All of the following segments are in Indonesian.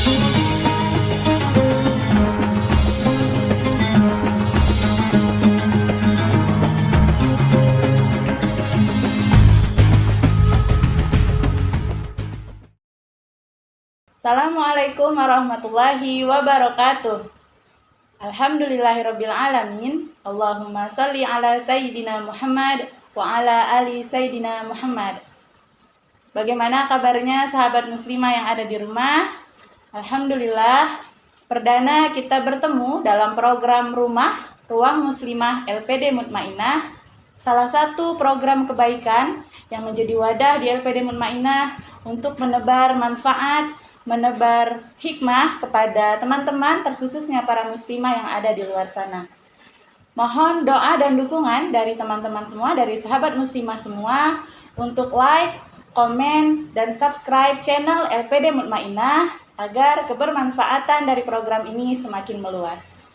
Assalamualaikum warahmatullahi wabarakatuh. Alhamdulillahirabbil alamin. Allahumma shalli ala sayyidina Muhammad wa ala ali sayyidina Muhammad. Bagaimana kabarnya sahabat muslimah yang ada di rumah? Alhamdulillah, perdana kita bertemu dalam program Rumah Ruang Muslimah LPD Mutmainah, salah satu program kebaikan yang menjadi wadah di LPD Mutmainah untuk menebar manfaat, menebar hikmah kepada teman-teman, terkhususnya para muslimah yang ada di luar sana. Mohon doa dan dukungan dari teman-teman semua, dari sahabat muslimah semua, untuk like, komen, dan subscribe channel LPD Mutmainah agar kebermanfaatan dari program ini semakin meluas.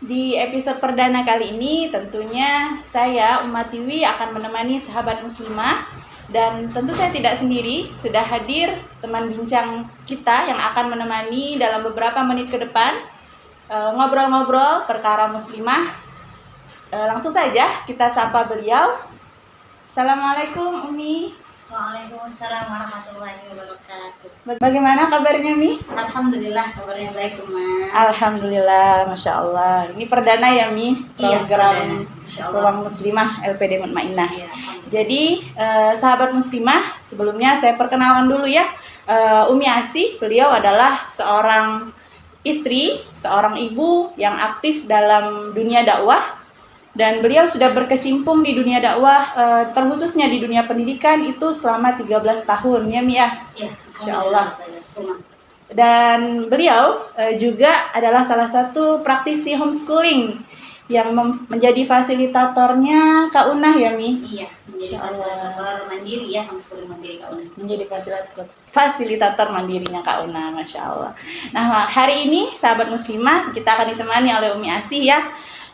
Di episode perdana kali ini tentunya saya, Umat Tiwi, akan menemani sahabat muslimah. Dan tentu saya tidak sendiri, sudah hadir teman bincang kita yang akan menemani dalam beberapa menit ke depan ngobrol-ngobrol perkara muslimah. Langsung saja kita sapa beliau. Assalamualaikum Umi. Waalaikumsalam warahmatullahi wabarakatuh. Bagaimana kabarnya Mi? Alhamdulillah kabarnya baik, Uma. Alhamdulillah, Masya Allah. Ini perdana ya Mi, program Ruang Muslimah LPD Mutmainah. Iya, jadi sahabat muslimah, sebelumnya saya perkenalkan dulu ya. Umi Asih, beliau adalah seorang istri, seorang ibu yang aktif dalam dunia dakwah. Dan beliau sudah berkecimpung di dunia dakwah, terkhususnya di dunia pendidikan itu selama 13 tahun ya Mi ya. Iya, Insya Allah. Dan beliau juga adalah salah satu praktisi homeschooling yang menjadi fasilitatornya Kak Unah ya Mi. Iya, menjadi fasilitator mandiri ya, homeschooling mandiri Kak Unah. Menjadi fasilitator mandirinya Kak Unah, Masya Allah. Nah, hari ini sahabat muslimah kita akan ditemani oleh Umi Asih ya.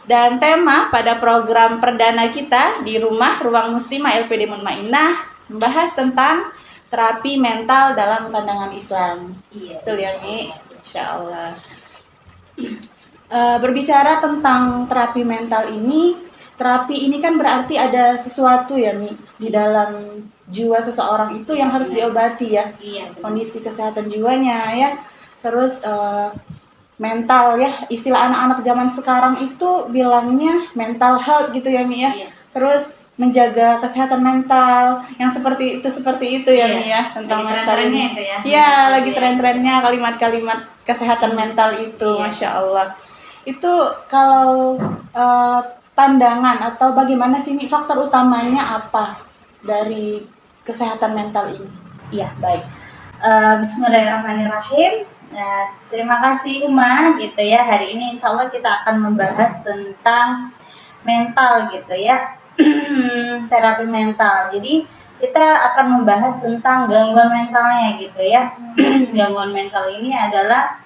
Dan tema pada program perdana kita di Rumah Ruang Muslimah LPD Mutmainah membahas tentang terapi mental dalam pandangan Islam. Iya. Betul ya Mi? Insya Allah. Berbicara tentang terapi mental ini, terapi ini kan berarti ada sesuatu ya Mi di dalam jiwa seseorang itu yang harus diobati ya. Iya. Kondisi kesehatan jiwanya ya. Terus mental ya, istilah anak-anak zaman sekarang itu bilangnya mental health gitu ya Mi ya. Iya. Terus menjaga kesehatan mental yang seperti itu ya Mi ya, tentang lagi mental ini. itu ya. Iya, lagi tren-trennya kalimat-kalimat kesehatan mental itu, Iya. Masya Allah. Itu kalau pandangan atau bagaimana sih Mi, faktor utamanya apa dari kesehatan mental ini? Iya, baik. Bismillahirrahmanirrahim. Terima kasih Uma gitu ya. Hari ini insya Allah kita akan membahas tentang mental gitu ya. Terapi mental. Jadi kita akan membahas tentang gangguan mentalnya gitu ya. Gangguan mental ini adalah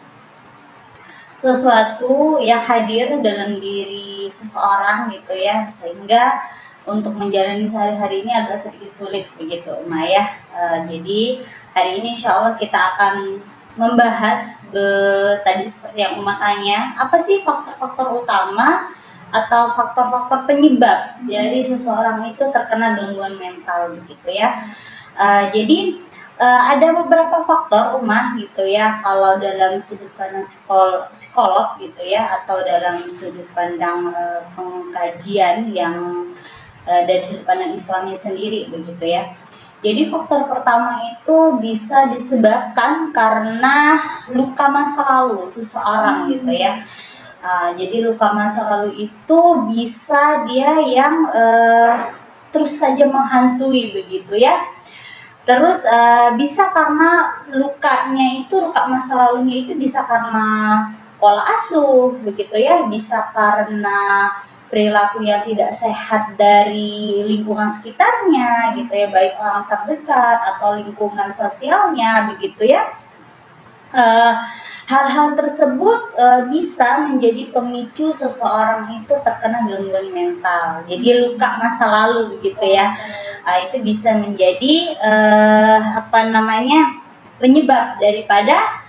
sesuatu yang hadir dalam diri seseorang gitu ya, sehingga untuk menjalani sehari-hari ini agak sedikit sulit begitu Uma ya. Jadi hari ini insya Allah kita akan membahas tadi seperti yang Uma tanya, apa sih faktor-faktor utama atau faktor-faktor penyebab dari seseorang itu terkena gangguan mental begitu ya. Jadi ada beberapa faktor Uma gitu ya, kalau dalam sudut pandang psikolog gitu ya, atau dalam sudut pandang pengkajian yang dari sudut pandang Islamnya sendiri begitu ya. Jadi faktor pertama itu bisa disebabkan karena luka masa lalu seseorang gitu ya. Jadi luka masa lalu itu bisa dia yang terus saja menghantui begitu ya. Terus bisa karena lukanya itu, luka masa lalunya itu bisa karena pola asuh begitu ya, bisa karena perilaku yang tidak sehat dari lingkungan sekitarnya gitu ya, baik orang terdekat atau lingkungan sosialnya begitu ya. Hal-hal tersebut bisa menjadi pemicu seseorang itu terkena gangguan mental. Jadi luka masa lalu begitu ya, itu bisa menjadi penyebab daripada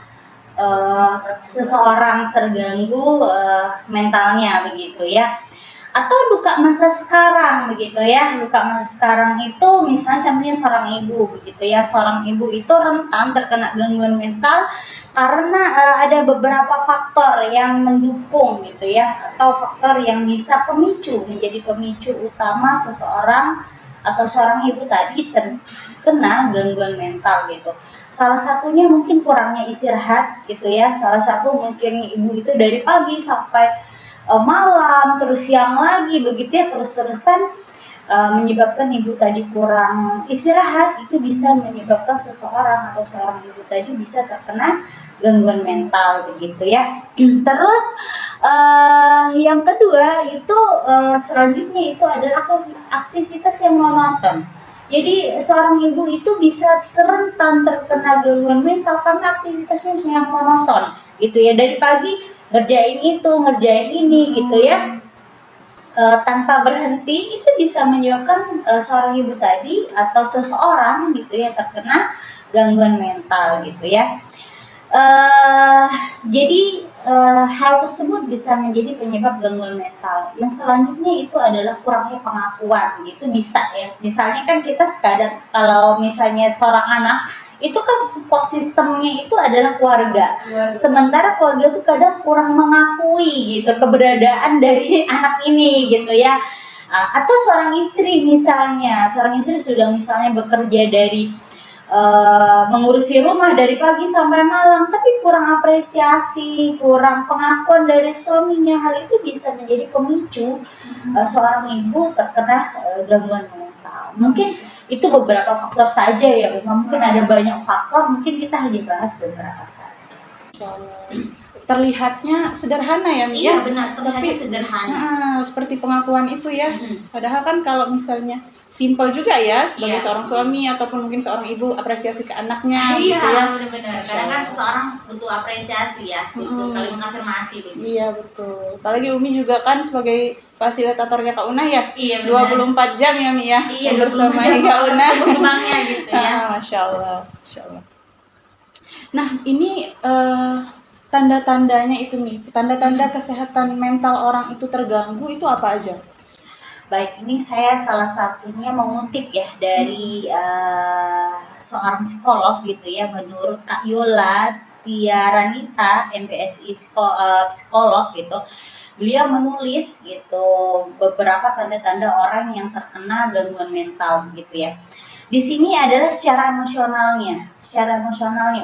seseorang terganggu mentalnya begitu ya. Atau luka masa sekarang begitu ya. Luka masa sekarang itu misalnya contohnya seorang ibu begitu ya. Seorang ibu itu rentan terkena gangguan mental karena ada beberapa faktor yang mendukung gitu ya, atau faktor yang bisa menjadi pemicu utama seseorang atau seorang ibu tadi terkena gangguan mental gitu. Salah satunya mungkin kurangnya istirahat gitu ya. Salah satu mungkin ibu itu dari pagi sampai malam, terus siang lagi begitu ya, terus-terusan menyebabkan ibu tadi kurang istirahat. Itu bisa menyebabkan seseorang atau seorang ibu tadi bisa terkena gangguan mental begitu ya. Terus yang kedua itu selanjutnya itu adalah aktivitas yang monoton. Jadi seorang ibu itu bisa rentan terkena gangguan mental karena aktivitasnya yang monoton gitu ya, dari pagi ngerjain itu, ngerjain ini gitu ya, tanpa berhenti. Itu bisa menyebabkan seorang ibu tadi atau seseorang gitu ya terkena gangguan mental gitu ya. Jadi hal tersebut bisa menjadi penyebab gangguan mental. Yang selanjutnya itu adalah kurangnya pengakuan, gitu bisa ya. Misalnya kan kita sekadar kalau misalnya seorang anak itu kan support sistemnya itu adalah keluarga. Sementara keluarga itu kadang kurang mengakui gitu keberadaan dari anak ini gitu ya. Atau seorang istri misalnya, seorang istri sudah misalnya bekerja dari mengurusi rumah dari pagi sampai malam, tapi kurang apresiasi, kurang pengakuan dari suaminya. Hal itu bisa menjadi pemicu seorang ibu terkena gangguan mental. Mungkin itu beberapa faktor saja ya, mungkin ada banyak faktor, mungkin kita hanya bahas beberapa saja. Terlihatnya sederhana ya, Mi? Iya benar, terlihatnya sederhana. Seperti pengakuan itu ya. Padahal kan kalau misalnya simpel juga ya sebagai seorang suami ataupun mungkin seorang ibu apresiasi ke anaknya gitu ya. Iya benar. Karena kan seseorang butuh apresiasi ya, butuh kali mengafirmasi gitu. Iya betul. Apalagi Umi juga kan sebagai fasilitatornya Kak Una ya. Iya benar. 24 jam ya, Mi ya. Iya, 24 jam Kak Una. Berkembangnya gitu ya. Masya Allah. Nah ini tanda-tandanya itu, Mi. Tanda-tanda kesehatan mental orang itu terganggu itu apa aja? Baik, ini saya salah satunya mengutip ya dari seorang psikolog gitu ya, menurut Kak Yola Tiaranita, MPSI psikolog gitu. Beliau menulis gitu beberapa tanda-tanda orang yang terkena gangguan mental gitu ya. Di sini adalah secara emosionalnya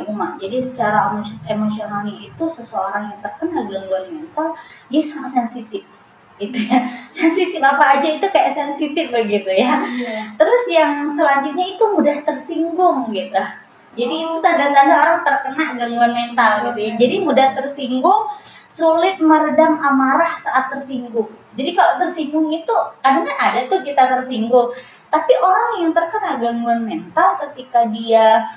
Uma. Jadi secara emosionalnya itu seseorang yang terkena gangguan mental dia sangat sensitif gitu ya. Sensitif apa aja itu kayak sensitif begitu ya. Terus yang selanjutnya itu mudah tersinggung gitu. Jadi itu tanda-tanda orang terkena gangguan mental gitu ya. Jadi mudah tersinggung, sulit meredam amarah saat tersinggung. Jadi kalau tersinggung itu kadang kan ada tuh kita tersinggung. Tapi orang yang terkena gangguan mental ketika dia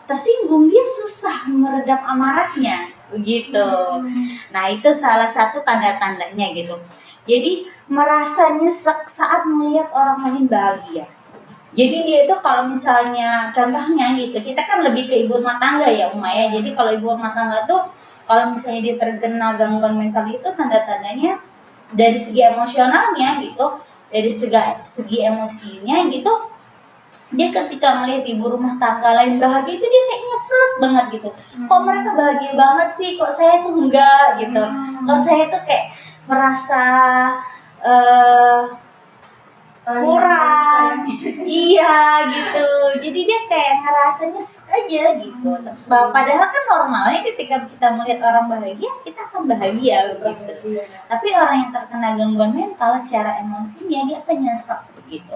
tersinggung, dia susah meredam amarahnya begitu. Nah itu salah satu tanda-tandanya gitu. Jadi merasa nyesek saat melihat orang lain bahagia. Jadi dia itu kalau misalnya contohnya gitu, kita kan lebih ke ibu rumah tangga ya Uma ya. Jadi kalau ibu rumah tangga tuh kalau misalnya dia terkena gangguan mental itu tanda-tandanya dari segi emosionalnya gitu, dari segi emosinya gitu, dia ketika melihat ibu rumah tangga lain bahagia itu dia kayak nyesek banget gitu. Kok mereka bahagia banget sih, kok saya tuh enggak gitu. Kok saya tuh kayak merasa kurang, iya gitu. Jadi dia kayak ngerasa nyesek aja gitu. Padahal kan normalnya ketika kita melihat orang bahagia, kita akan bahagia gitu. Tapi orang yang terkena gangguan mental secara emosinya dia akan nyesek begitu,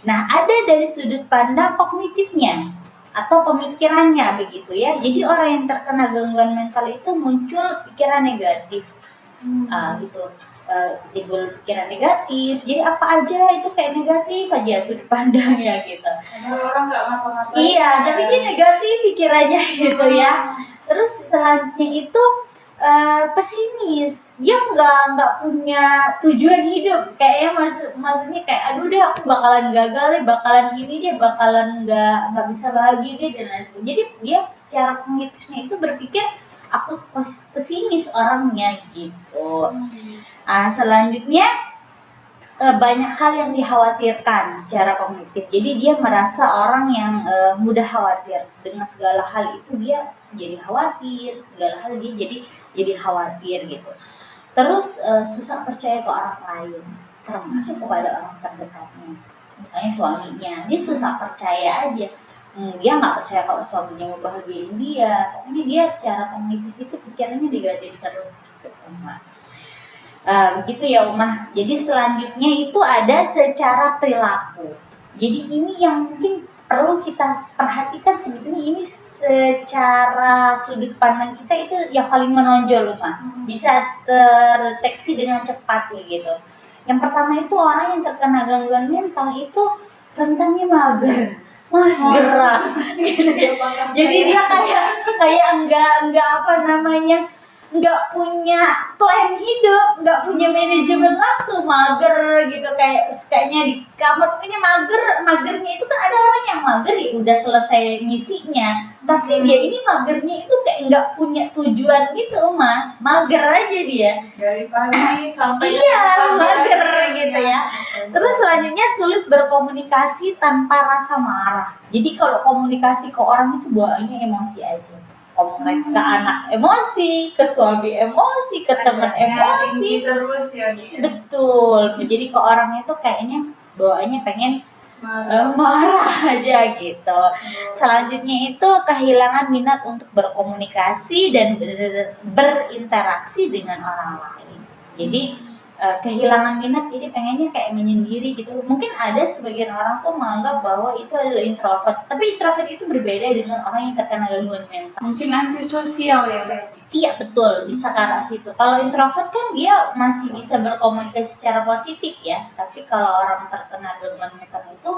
Nah, ada dari sudut pandang kognitifnya atau pemikirannya begitu ya. Jadi orang yang terkena gangguan mental itu muncul pikiran negatif, gitu. Timbul pikiran negatif. Jadi apa aja itu kayak negatif aja sudut pandangnya gitu. Orang nggak ngapa-ngapain. Iya, tapi dia negatif pikirannya gitu ya. Terus selanjutnya itu pesimis, dia nggak punya tujuan hidup, kayaknya maksudnya kayak aduh deh aku bakalan gagal deh, bakalan ini dia bakalan nggak bisa bahagia deh dan lain sebagainya. Jadi dia secara kognitifnya itu berpikir aku pesimis orangnya gitu. Selanjutnya banyak hal yang dikhawatirkan secara kognitif. Jadi dia merasa orang yang mudah khawatir dengan segala hal itu, dia jadi khawatir, segala hal dia jadi khawatir gitu. Terus susah percaya ke orang lain, termasuk kepada orang terdekatnya. Misalnya suaminya, dia susah percaya aja. Dia nggak percaya kalau suaminya mau bahagiain dia. Pokoknya dia secara kognitif itu pikirannya negatif terus gitu. Begitu ya Umah. Jadi selanjutnya itu ada secara perilaku. Jadi ini yang mungkin perlu kita perhatikan, sebetulnya ini secara sudut pandang kita itu yang paling menonjol Umah. Bisa terdeteksi dengan cepat gitu. Yang pertama itu orang yang terkena gangguan mental itu rentannya mager, malas gerak gitu ya. Jadi dia kayak enggak apa namanya, nggak punya plan hidup, nggak punya manajemen waktu, mager gitu, kayaknya di kamar pokoknya magernya itu kan ada orang yang mager ya udah selesai misinya, tapi dia ini magernya itu kayak nggak punya tujuan gitu mager aja dia Dari pagi sampai mager gitu ya. Terus selanjutnya sulit berkomunikasi tanpa rasa marah. Jadi kalau komunikasi ke orang itu bawaannya emosi aja. Komunikasi ke anak emosi, ke suami emosi, ke teman emosi. Terus ya. Betul. Jadi ke orang itu kayaknya bawaannya pengen marah aja gitu. Selanjutnya itu kehilangan minat untuk berkomunikasi dan berinteraksi dengan orang lain. Jadi kehilangan minat, jadi pengennya kayak menyendiri gitu. Mungkin ada sebagian orang tuh menganggap bahwa itu adalah introvert, tapi introvert itu berbeda dengan orang yang terkena gangguan mental. Mungkin antisosial ya berarti. Iya betul, bisa ke arah situ. Kalau introvert kan dia masih bisa berkomunikasi secara positif ya, tapi kalau orang terkena gangguan mental itu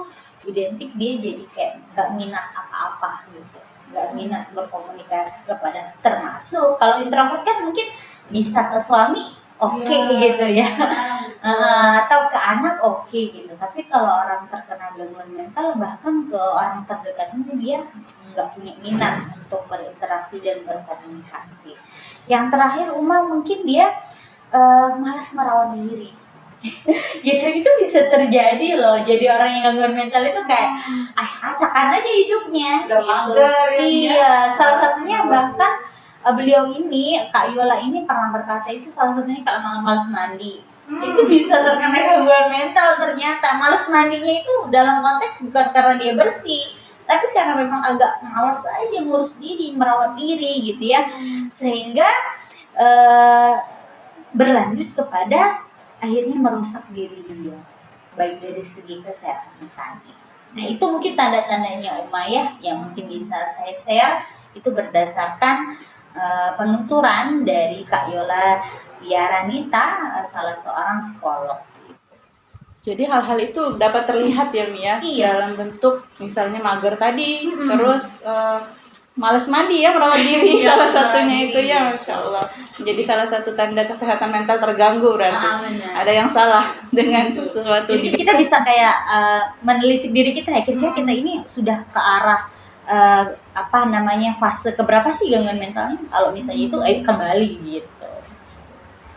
identik dia jadi kayak nggak minat apa-apa gitu, nggak minat berkomunikasi kepada, termasuk kalau introvert kan mungkin bisa ke suami oke gitu ya, atau ke anak oke gitu. Tapi kalau orang terkena gangguan mental bahkan ke orang terdekatnya dia nggak punya minat untuk berinteraksi dan berkomunikasi. Yang terakhir mungkin dia malas merawat diri. Gitu itu bisa terjadi loh. Jadi orang yang gangguan mental itu kayak acak-acakan aja hidupnya. Iya, salah satunya bahkan beliau ini, Kak Yola ini pernah berkata itu salah satunya kalau malas mandi. Itu bisa terkena gangguan mental ternyata. Malas mandinya itu dalam konteks bukan karena dia bersih, tapi karena memang agak malas aja ngurus diri, merawat diri gitu ya. Sehingga berlanjut kepada akhirnya merusak diri dia, baik dari segi kesehatan tadi. Nah itu mungkin tanda-tandanya ya, yang mungkin bisa saya share itu berdasarkan penuturan dari Kak Yola Diaranita, salah seorang psikolog. Jadi hal-hal itu dapat terlihat ya Mia, dalam bentuk misalnya mager tadi, terus males mandi ya, merawat diri salah satunya itu ya, Masya Allah. Jadi salah satu tanda kesehatan mental terganggu berarti. Ada yang salah dengan sesuatu. Jadi kita bisa kayak menelisik diri kita ya, kira-kira kita ini sudah ke arah fase keberapa sih gangguan mentalnya? Kalau misalnya itu kembali gitu.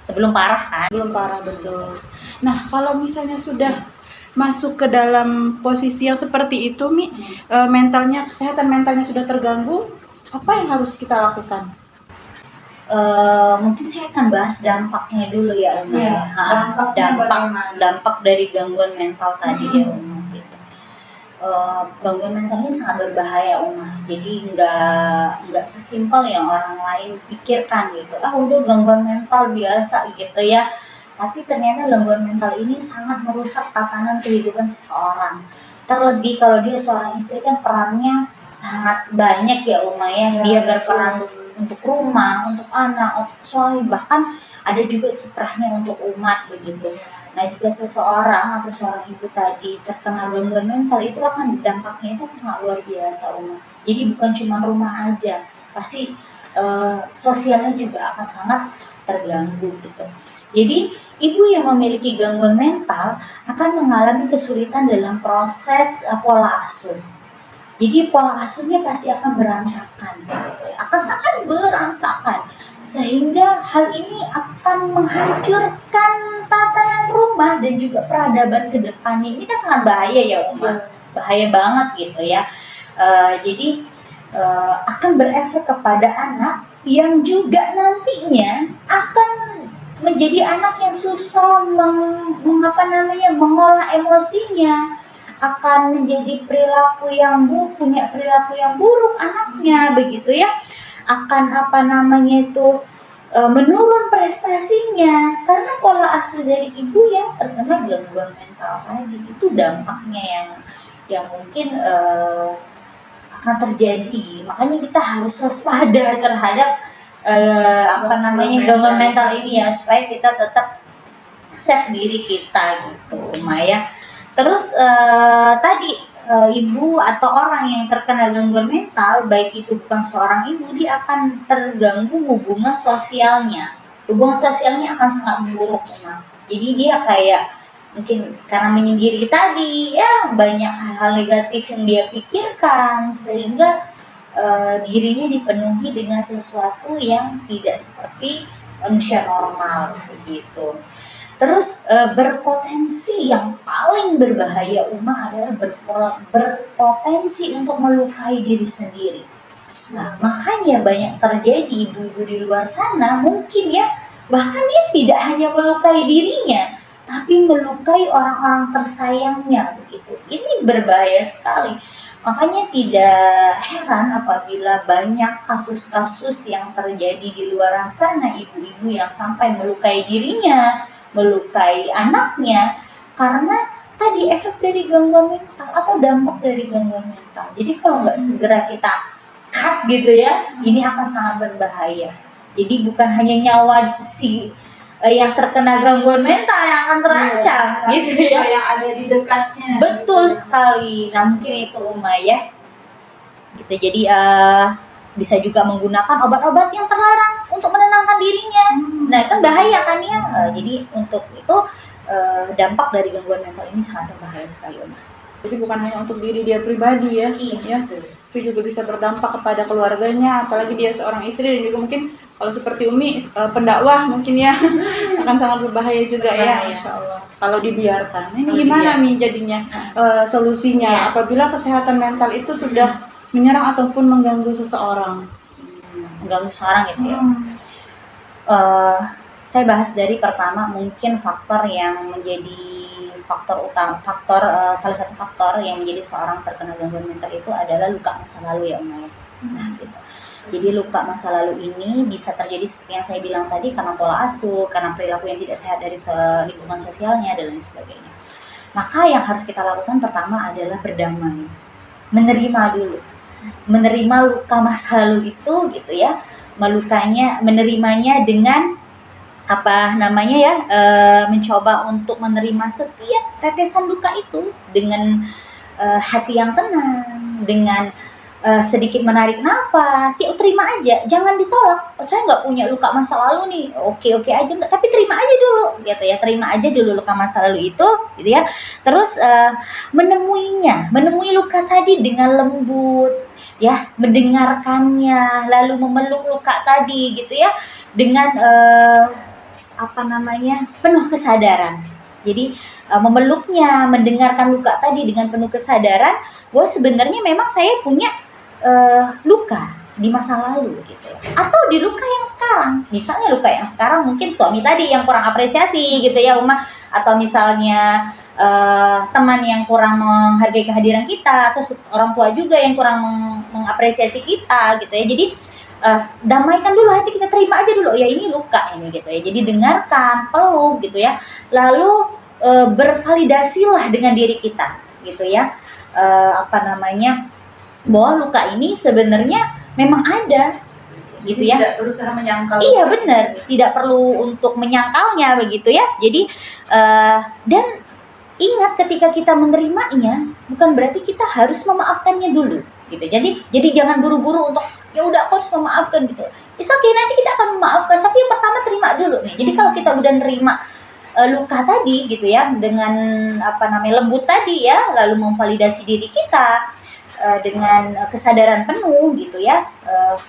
Sebelum parah kan? Belum parah, betul. Nah, kalau misalnya sudah masuk ke dalam posisi yang seperti itu, kesehatan mentalnya sudah terganggu, apa yang harus kita lakukan? Mungkin saya akan bahas dampaknya dulu ya Uma. Dampak dari gangguan mental tadi ya Uma. Gitu. Gangguan mental ini sangat berbahaya Uma. Jadi nggak sesimpel yang orang lain pikirkan gitu. Udah gangguan mental biasa gitu ya. Tapi ternyata gangguan mental ini sangat merusak tatanan kehidupan seseorang. Terlebih kalau dia seorang istri kan perannya sangat banyak ya ya. Dia berperan untuk rumah, untuk anak, untuk suami, bahkan ada juga kiprahnya untuk umat begitu. Nah jika seseorang atau seorang ibu tadi terkena gangguan mental itu akan dampaknya itu sangat luar biasa Jadi bukan cuma rumah aja, pasti sosialnya juga akan sangat terganggu gitu. Jadi ibu yang memiliki gangguan mental akan mengalami kesulitan dalam proses pola asuh. Jadi pola asuhnya pasti akan berantakan, gitu ya. Akan sangat berantakan, sehingga hal ini akan menghancurkan tatanan rumah dan juga peradaban ke depannya. Ini kan sangat bahaya ya Uma, bahaya banget gitu ya. Jadi akan berefek kepada anak yang juga nantinya akan menjadi anak yang susah mengolah emosinya, akan menjadi punya perilaku yang buruk anaknya begitu ya, akan menurun prestasinya karena pola asuh dari ibu yang terkena gangguan mental tadi. Itu dampaknya yang mungkin akan terjadi. Makanya kita harus waspada terhadap gangguan mental ini ya, supaya kita tetap save diri kita gitu, Maya. Terus tadi ibu atau orang yang terkena gangguan mental, baik itu bukan seorang ibu, dia akan terganggu hubungan sosialnya. Hubungan sosialnya akan sangat buruk memang. Jadi dia kayak mungkin karena menyendiri tadi ya, banyak hal-hal negatif yang dia pikirkan, sehingga dirinya dipenuhi dengan sesuatu yang tidak seperti manusia normal begitu. Terus berpotensi yang paling berbahaya Uma adalah berpotensi untuk melukai diri sendiri. Nah, makanya banyak terjadi ibu-ibu di luar sana mungkin ya, bahkan dia tidak hanya melukai dirinya, tapi melukai orang-orang tersayangnya begitu. Ini berbahaya sekali. Makanya tidak heran apabila banyak kasus-kasus yang terjadi di luar sana, ibu-ibu yang sampai melukai dirinya, melukai anaknya, karena tadi efek dari gangguan mental atau dampak dari gangguan mental. Jadi kalau nggak segera kita cut gitu ya, ini akan sangat berbahaya. Jadi bukan hanya nyawa yang terkena gangguan mental yang akan terancam, gitu ya. Yang ada di dekatnya. Betul sekali. Nah mungkin itu Uma ya. Gitu. Jadi bisa juga menggunakan obat-obat yang terlarang untuk menenangkan dirinya. Nah kan bahaya kan ya. Jadi untuk itu dampak dari gangguan mental ini sangat berbahaya sekali Uma. Jadi bukan hanya untuk diri dia pribadi ya, Iya. tapi juga bisa berdampak kepada keluarganya, apalagi dia seorang istri, dan juga mungkin kalau seperti Umi pendakwah mungkin ya akan sangat berbahaya juga ya, Insya Allah. Kalau dibiarkan, ini gimana Mi jadinya solusinya apabila kesehatan mental itu sudah menyerang ataupun mengganggu seseorang? Mengganggu seseorang gitu ya. Saya bahas dari pertama, mungkin faktor yang menjadi salah satu faktor yang menjadi seorang terkena gangguan mental itu adalah luka masa lalu ya Uma ya. Nah gitu. Jadi luka masa lalu ini bisa terjadi seperti yang saya bilang tadi, karena pola asuh, karena perilaku yang tidak sehat dari lingkungan sosialnya dan lain sebagainya. Maka yang harus kita lakukan pertama adalah berdamai, menerima dulu, menerima luka masa lalu itu gitu ya, menerimanya dengan mencoba untuk menerima setiap tetesan luka itu dengan hati yang tenang, dengan sedikit menarik nafas, ya terima aja, jangan ditolak. Saya nggak punya luka masa lalu nih, oke aja nggak, tapi terima aja dulu, gitu ya, terima aja dulu luka masa lalu itu, gitu ya. Terus menemui luka tadi dengan lembut, ya, mendengarkannya, lalu memeluk luka tadi, gitu ya, dengan penuh kesadaran. Jadi memeluknya, mendengarkan luka tadi dengan penuh kesadaran bahwa sebenarnya memang saya punya luka di masa lalu gitu. Atau di luka yang sekarang. Misalnya luka yang sekarang mungkin suami tadi yang kurang apresiasi gitu ya Uma, atau misalnya teman yang kurang menghargai kehadiran kita, atau orang tua juga yang kurang mengapresiasi kita gitu ya. Jadi damaikan dulu hati kita, terima aja dulu ya ini luka ini gitu ya. Jadi dengarkan, peluk gitu ya. Lalu bervalidasilah dengan diri kita gitu ya. Bahwa luka ini sebenarnya memang ada gitu ya. Tidak berusaha menyangkal. Iya benar, tidak perlu untuk menyangkalnya begitu ya. Jadi dan ingat ketika kita menerimanya bukan berarti kita harus memaafkannya dulu. gitu. Jadi jangan buru-buru untuk ya udah aku harus memaafkan gitu. It's okay, nanti kita akan memaafkan, tapi yang pertama terima dulu nih. Jadi kalau kita udah nerima luka tadi gitu ya, dengan lembut tadi ya, lalu memvalidasi diri kita dengan kesadaran penuh gitu ya,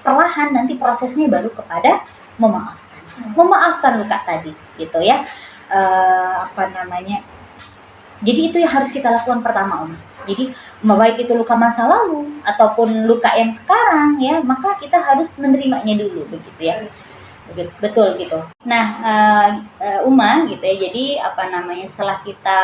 perlahan nanti prosesnya baru kepada memaafkan luka tadi gitu ya. Jadi itu yang harus kita lakukan pertama, Om. Jadi baik itu luka masa lalu ataupun luka yang sekarang ya, maka kita harus menerimanya dulu begitu ya. Betul gitu. Nah, Uma gitu ya. Jadi setelah kita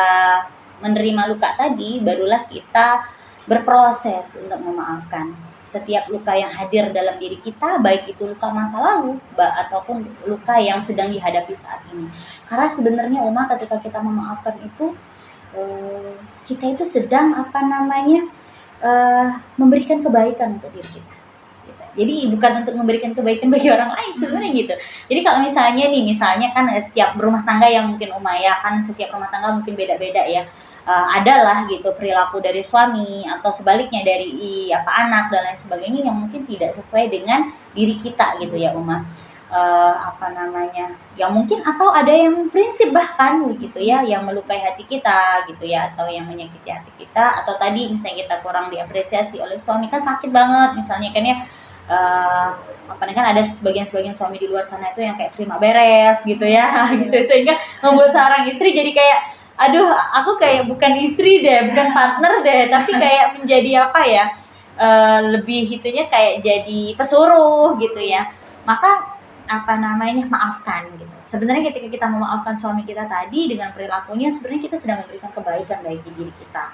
menerima luka tadi, barulah kita berproses untuk memaafkan setiap luka yang hadir dalam diri kita, baik itu luka masa lalu ataupun luka yang sedang dihadapi saat ini. Karena sebenarnya Uma, ketika kita memaafkan itu kita itu sedang memberikan kebaikan untuk diri kita. Jadi bukan untuk memberikan kebaikan bagi orang lain sebenarnya gitu. Jadi kalau misalnya kan setiap rumah tangga yang mungkin Uma ya, kan setiap rumah tangga mungkin beda-beda ya. Adalah gitu perilaku dari suami atau sebaliknya dari anak dan lain sebagainya yang mungkin tidak sesuai dengan diri kita gitu ya Uma. Yang mungkin atau ada yang prinsip bahkan gitu ya, yang melukai hati kita gitu ya, atau yang menyakiti hati kita, atau tadi misalnya kita kurang diapresiasi oleh suami, kan sakit banget misalnya kan ya. Kan ada sebagian suami di luar sana itu yang kayak terima beres gitu ya gitu, sehingga membuat seorang istri jadi kayak aduh, aku kayak bukan istri deh, bukan partner deh, tapi kayak menjadi lebih itunya kayak jadi pesuruh gitu ya. Maka maafkan gitu. Sebenarnya ketika kita memaafkan suami kita tadi dengan perilakunya, sebenarnya kita sedang memberikan kebaikan bagi diri kita.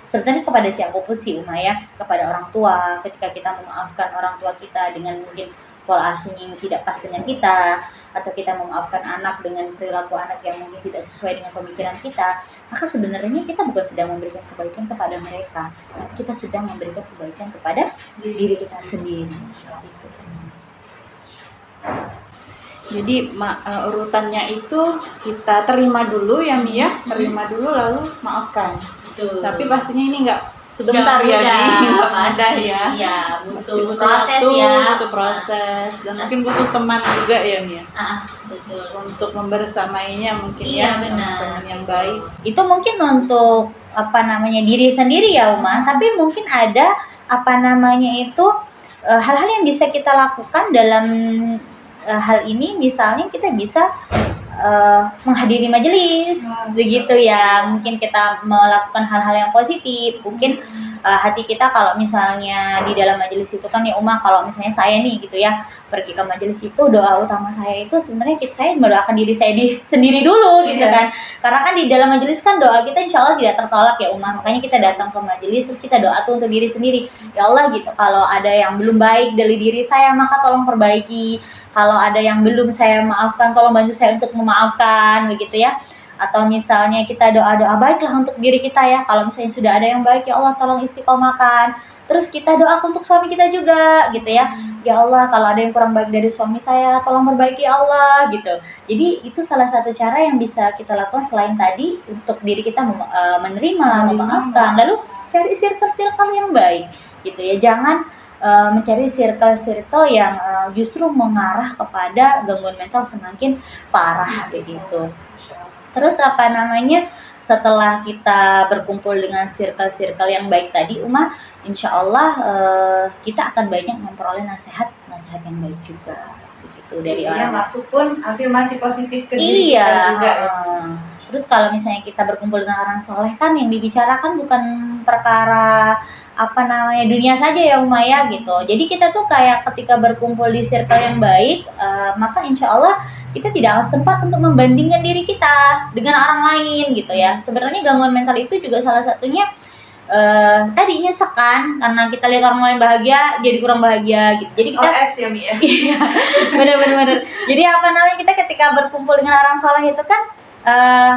Sebenarnya kepada siapapun sih Uma ya, kepada orang tua, ketika kita memaafkan orang tua kita dengan mungkin pola asuhnya yang tidak pas dengan kita, atau kita memaafkan anak dengan perilaku anak yang mungkin tidak sesuai dengan pemikiran kita, maka sebenarnya kita bukan sedang memberikan kebaikan kepada mereka, tapi kita sedang memberikan kebaikan kepada diri kita sendiri. Jadi urutannya itu kita terima dulu ya Mi ya, terima dulu lalu maafkan. Betul. Tapi pastinya ini nggak sebentar ya Mi, nggak mudah ya. Iya, butuh proses waktu, ya. Butuh proses dan mungkin butuh teman juga ya Mi ya. Betul. Untuk membersamainya mungkin ya. Benar. Teman yang baik. Itu mungkin untuk diri sendiri ya Uma, tapi mungkin ada hal-hal yang bisa kita lakukan dalam hal ini. Misalnya kita bisa menghadiri majelis begitu ya, mungkin kita melakukan hal-hal yang positif. Mungkin hati kita kalau misalnya di dalam majelis itu kan ya Uma, kalau misalnya saya nih gitu ya pergi ke majelis itu, doa utama saya itu sebenarnya saya mendoakan diri saya sendiri dulu gitu kan, karena kan di dalam majelis kan doa kita insya Allah tidak tertolak ya Uma. Makanya kita datang ke majelis terus kita doa tuh untuk diri sendiri, ya Allah gitu, kalau ada yang belum baik dari diri saya maka tolong perbaiki, kalau ada yang belum saya maafkan tolong bantu saya untuk memaafkan begitu ya. Atau misalnya kita doa-doa baiklah untuk diri kita ya, kalau misalnya sudah ada yang baik, ya Allah tolong istiqomahkan. Terus kita doa untuk suami kita juga gitu ya, ya Allah kalau ada yang kurang baik dari suami saya tolong perbaiki Allah gitu. Jadi itu salah satu cara yang bisa kita lakukan selain tadi untuk diri kita menerima, memaafkan, lalu cari circle-circle yang baik gitu ya. Jangan mencari circle-circle yang justru mengarah kepada gangguan mental semakin parah begitu. Terus setelah kita berkumpul dengan circle-circle yang baik tadi Uma, insya Allah kita akan banyak memperoleh nasihat yang baik juga begitu dari orang. Masuk pun afirmasi positif ke diri kita juga. Terus kalau misalnya kita berkumpul dengan orang soleh kan yang dibicarakan bukan perkara dunia saja ya Uma ya gitu. Jadi kita tuh kayak ketika berkumpul di circle yang baik, maka insya Allah kita tidak akan sempat untuk membandingkan diri kita dengan orang lain gitu ya. Sebenarnya gangguan mental itu juga salah satunya tadinya sekan karena kita lihat orang lain bahagia jadi kurang bahagia gitu. Jadi kita ya Mi ya. Iya, benar. Jadi kita ketika berkumpul dengan orang soleh itu kan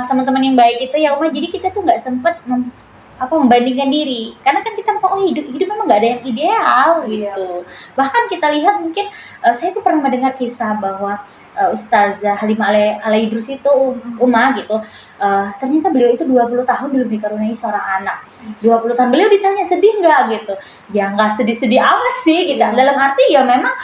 teman-teman yang baik itu ya Uma, jadi kita tuh nggak sempet membandingkan diri, karena kan kita tahu hidup memang nggak ada yang ideal gitu. Bahkan kita lihat mungkin saya tuh pernah mendengar kisah bahwa Ustazah Halimah Al-Idrus itu gitu, ternyata beliau itu 20 tahun belum dikaruniai seorang anak. 20 tahun beliau ditanya sedih nggak gitu, ya nggak sedih-sedih amat sih gitu. Dalam arti ya memang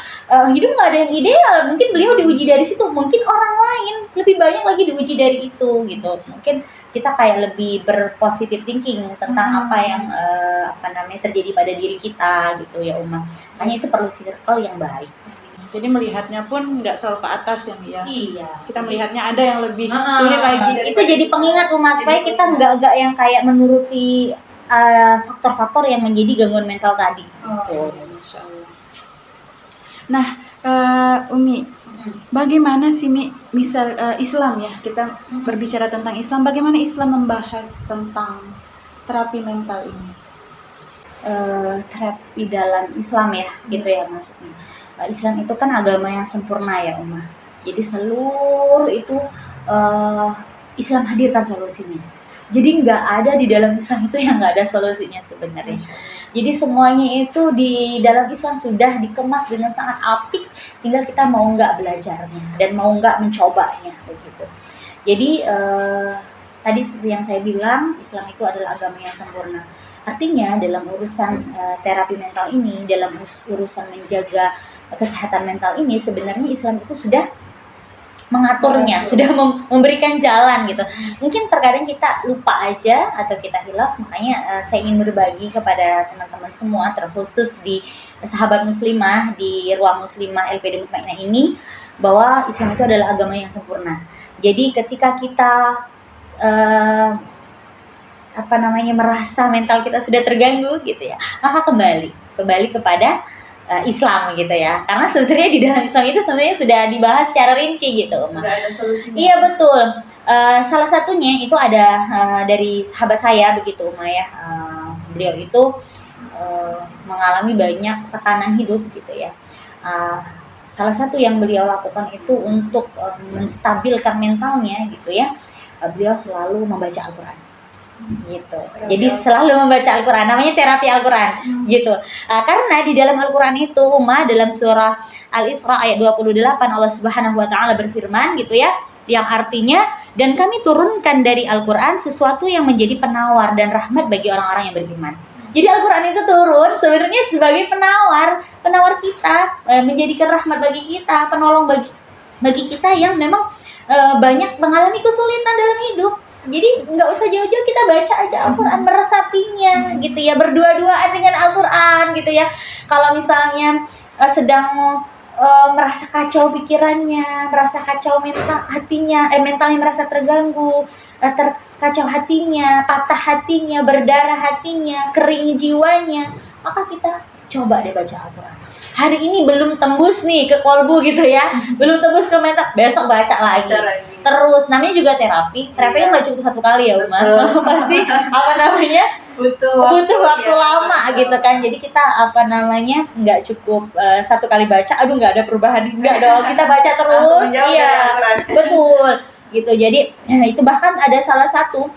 hidup nggak ada yang ideal, mungkin beliau diuji dari situ, mungkin orang lain lebih banyak lagi diuji dari itu gitu. Mungkin kita kayak lebih berpositif thinking tentang apa yang terjadi pada diri kita gitu ya Uma. Makanya itu perlu circle yang baik. Jadi melihatnya pun nggak selalu ke atas ya, Mia. Iya. Kita melihatnya ada yang lebih sulit lagi. Itu jadi pengingat Uma, supaya kita nggak yang kayak menuruti faktor-faktor yang menjadi gangguan mental tadi. Masya Allah. Nah, Umi, bagaimana sih misal Islam ya, kita berbicara tentang Islam, bagaimana Islam membahas tentang terapi mental ini? Terapi dalam Islam ya, gitu ya maksudnya. Islam itu kan agama yang sempurna ya Uma. Jadi seluruh itu Islam hadirkan solusinya. Jadi nggak ada di dalam Islam itu yang nggak ada solusinya sebenarnya. Jadi semuanya itu di dalam Islam sudah dikemas dengan sangat apik, tinggal kita mau nggak belajarnya dan mau nggak mencobanya begitu. Jadi tadi seperti yang saya bilang, Islam itu adalah agama yang sempurna. Artinya dalam urusan terapi mental ini, dalam urusan menjaga kesehatan mental ini, sebenarnya Islam itu sudah mengaturnya, sudah memberikan jalan gitu. Mungkin terkadang kita lupa aja atau kita hilaf, makanya saya ingin berbagi kepada teman-teman semua, terkhusus di sahabat muslimah di ruang muslimah LPD Mutmainah ini, bahwa Islam itu adalah agama yang sempurna. Jadi ketika kita merasa mental kita sudah terganggu gitu ya, maka kembali kepada Islam gitu ya, karena sebenarnya di dalam Islam itu sebenarnya sudah dibahas secara rinci gitu. Sudah ada solusinya. Iya betul. Salah satunya itu ada dari sahabat saya begitu Uma ya. Beliau itu mengalami banyak tekanan hidup gitu ya. Salah satu yang beliau lakukan itu untuk menstabilkan mentalnya gitu ya. Beliau selalu membaca Al-Quran gitu. Jadi selalu membaca Al-Quran, namanya terapi Al-Quran gitu. Karena di dalam Al-Quran itu Uma, dalam surah Al-Isra ayat 28 Allah Subhanahu wa taala berfirman gitu ya, yang artinya, dan kami turunkan dari Al-Quran sesuatu yang menjadi penawar dan rahmat bagi orang-orang yang beriman. Jadi Al-Quran itu turun sebenarnya sebagai penawar kita, menjadikan rahmat bagi kita, penolong bagi kita yang memang banyak mengalami kesulitan dalam hidup. Jadi nggak usah jauh-jauh, kita baca aja Al-Quran, meresapinya gitu ya, berdua-duaan dengan Al-Quran gitu ya. Kalau misalnya sedang merasa kacau pikirannya, merasa kacau mentalnya merasa terganggu, terkacau hatinya, patah hatinya, berdarah hatinya, kering jiwanya, maka kita coba deh baca Al-Quran. Hari ini belum tembus nih ke kolbu gitu ya, belum tembus ke mental, besok baca lagi. Terus namanya juga terapi yang nggak cukup satu kali ya Uma, pasti butuh waktu lama gitu kan. Jadi kita nggak cukup satu kali baca, aduh nggak ada perubahan, nggak dong, kita baca terus. Iya betul gitu. Jadi itu bahkan ada salah satu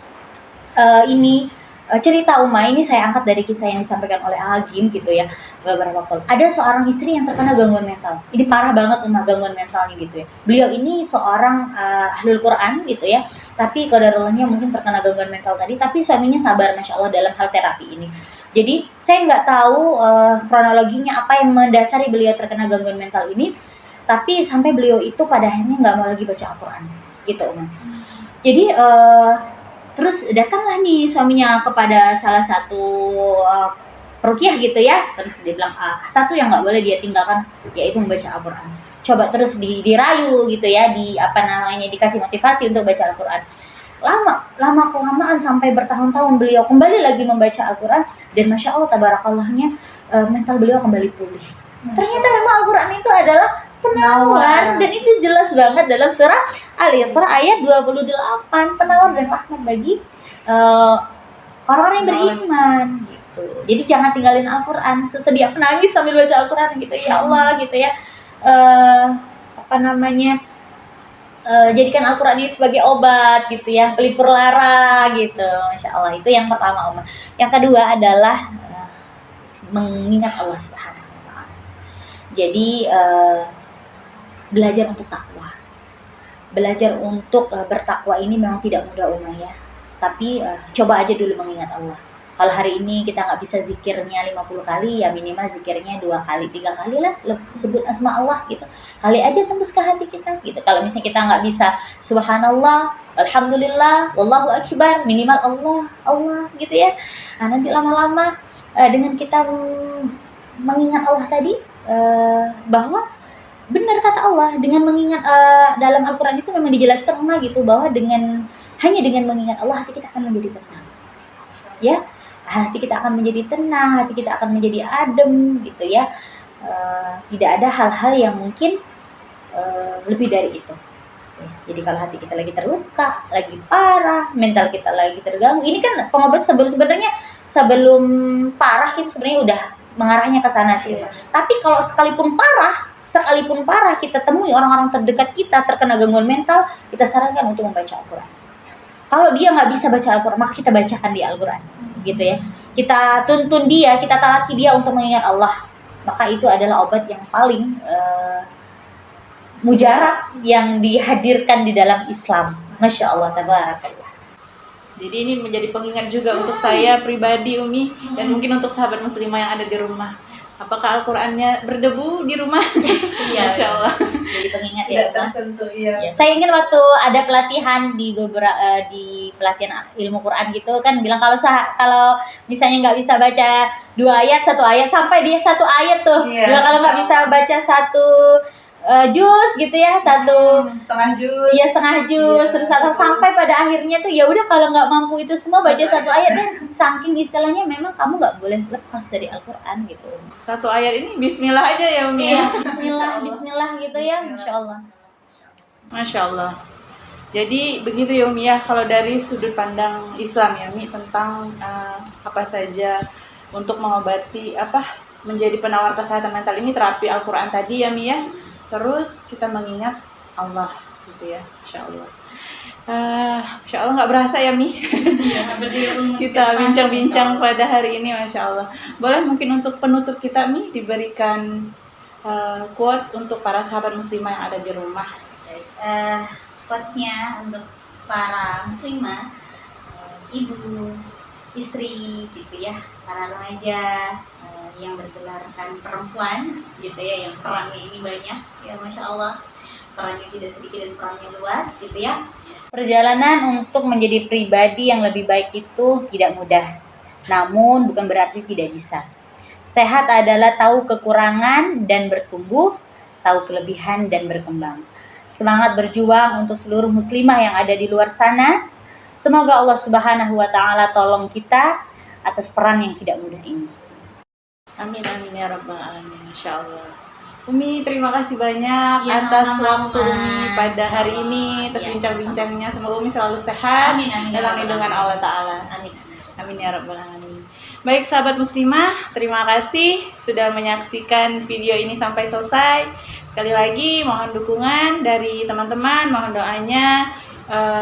cerita Uma, ini saya angkat dari kisah yang disampaikan oleh Agim gitu ya, beberapa waktu. Ada seorang istri yang terkena gangguan mental. Ini parah banget Uma, gangguan mentalnya gitu ya. Beliau ini seorang ahlul Quran gitu ya, tapi qadarulahnya mungkin terkena gangguan mental tadi, tapi suaminya sabar Masya Allah dalam hal terapi ini. Jadi saya nggak tahu kronologinya apa yang mendasari beliau terkena gangguan mental ini, tapi sampai beliau itu pada akhirnya nggak mau lagi baca Al-Quran gitu Uma. Jadi terus datanglah nih suaminya kepada salah satu ruqyah gitu ya. Terus dia bilang satu yang nggak boleh dia tinggalkan yaitu membaca Al-Quran. Coba terus dirayu gitu ya, dikasih motivasi untuk baca Al-Quran. Lama kelamaan sampai bertahun-tahun beliau kembali lagi membaca Al-Quran, dan Masya Allah tabarakallahnya mental beliau kembali pulih. Ternyata memang Al-Quran itu adalah penawar, dan itu jelas banget dalam surah Al-Isra ayat 28, penawar dan rahmat bagi orang-orang yang beriman gitu. Jadi jangan tinggalin Al-Quran, sesedia penangis sambil baca Al-Quran gitu ya Allah gitu ya. jadikan Al-Quran ini sebagai obat gitu ya, pelipur lara gitu. Masya Allah, itu yang pertama Uma. Yang kedua adalah mengingat Allah Subhanahu wa Ta'ala. Jadi belajar untuk takwa. Belajar untuk bertakwa ini memang tidak mudah Uma ya. Tapi coba aja dulu mengingat Allah. Kalau hari ini kita nggak bisa zikirnya 50 kali, ya minimal zikirnya 2 kali, 3 kali lah, sebut asma Allah gitu. Kali aja tembus ke hati kita gitu. Kalau misalnya kita nggak bisa subhanallah, alhamdulillah, wallahu akbar, minimal Allah gitu ya. Nah, nanti lama-lama dengan kita mengingat Allah tadi, bahwa benar kata Allah, dengan mengingat dalam Al-Quran itu memang dijelaskan gitu, bahwa hanya dengan mengingat Allah hati kita akan menjadi tenang. Ya, hati kita akan menjadi tenang, hati kita akan menjadi adem gitu ya. Tidak ada hal-hal yang mungkin lebih dari itu. Jadi kalau hati kita lagi terluka, lagi parah, mental kita lagi terganggu, ini kan pengobat sebenarnya sebelum parah kita sebenarnya udah mengarahnya ke sana sih. Tapi kalau sekalipun parah kita temui orang-orang terdekat kita terkena gangguan mental, kita sarankan untuk membaca Al-Quran. Kalau dia nggak bisa baca Al-Quran, maka kita bacakan di Al-Quran, gitu ya. Kita tuntun dia, kita talaki dia untuk mengingat Allah. Maka itu adalah obat yang paling mujarab yang dihadirkan di dalam Islam. Masya Allah, tabarakallah. Jadi ini menjadi pengingat juga untuk saya pribadi Umi, dan mungkin untuk sahabat muslimah yang ada di rumah. Apakah Al-Qurannya berdebu di rumah? Iya, Masya Allah. Jadi pengingat ya, tersentuh, iya. Ya, saya ingin waktu ada pelatihan di di pelatihan ilmu Quran gitu kan bilang kalau misalnya nggak bisa baca 2 ayat, 1 ayat, sampai dia 1 ayat tuh. Iya, Bilang kalau nggak bisa baca 1 juz gitu ya, 1 setengah juz. Iya, setengah juz, Iya, terus sampai pada akhirnya tuh ya udah kalau nggak mampu itu semua baca 1 ayat deh. Saking istilahnya memang kamu nggak boleh lepas dari Al-Quran gitu. 1 ayat ini Bismillah aja ya Umi. Iya, Bismillah gitu ya, Masya Allah. Masya Allah. Jadi begitu ya Umi ya, kalau dari sudut pandang Islam ya Umi, tentang apa saja untuk mengobati menjadi penawar kesehatan mental ini, terapi Al-Quran tadi ya Umi ya. Terus kita mengingat Allah gitu ya, Masya Allah. Masya Allah, nggak berasa ya Mi. Kita bincang-bincang pada hari ini, Masya Allah. Boleh mungkin untuk penutup kita Mi diberikan quotes untuk para sahabat muslimah yang ada di rumah. Quotes-nya untuk para muslimah, ibu, istri gitu ya, para remaja yang bergelarkan perempuan gitu ya, yang perangnya ini banyak ya, Masya Allah, perangnya tidak sedikit dan perangnya luas gitu ya. Perjalanan untuk menjadi pribadi yang lebih baik itu tidak mudah, namun bukan berarti tidak bisa. Sehat adalah tahu kekurangan dan bertumbuh, tahu kelebihan dan berkembang. Semangat berjuang untuk seluruh muslimah yang ada di luar sana. Semoga Allah Subhanahu wa Ta'ala tolong kita atas peran yang tidak mudah ini. Amin amin ya rabbal alamin, Masya Allah. Umi, terima kasih banyak Ya, atas sama-sama. waktu Umi pada hari ini, atas Ya, bincang-bincangnya. Semoga Umi selalu sehat Amin, amin, dalam ya lindungan Rabbal Allah Ta'ala. Amin. Amin ya rabbal alamin. Baik sahabat muslimah, terima kasih sudah menyaksikan video ini sampai selesai. Sekali lagi mohon dukungan dari teman-teman, mohon doanya,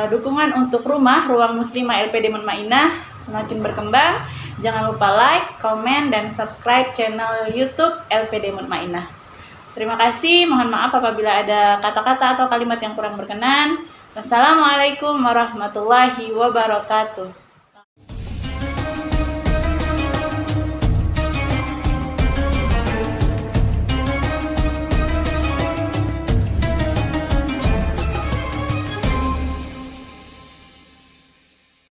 dukungan untuk ruang muslimah LPD Mutmainah semakin berkembang. Jangan lupa like, komen, dan subscribe channel YouTube LPD Mutmainah. Terima kasih, mohon maaf apabila ada kata-kata atau kalimat yang kurang berkenan. Wassalamualaikum warahmatullahi wabarakatuh.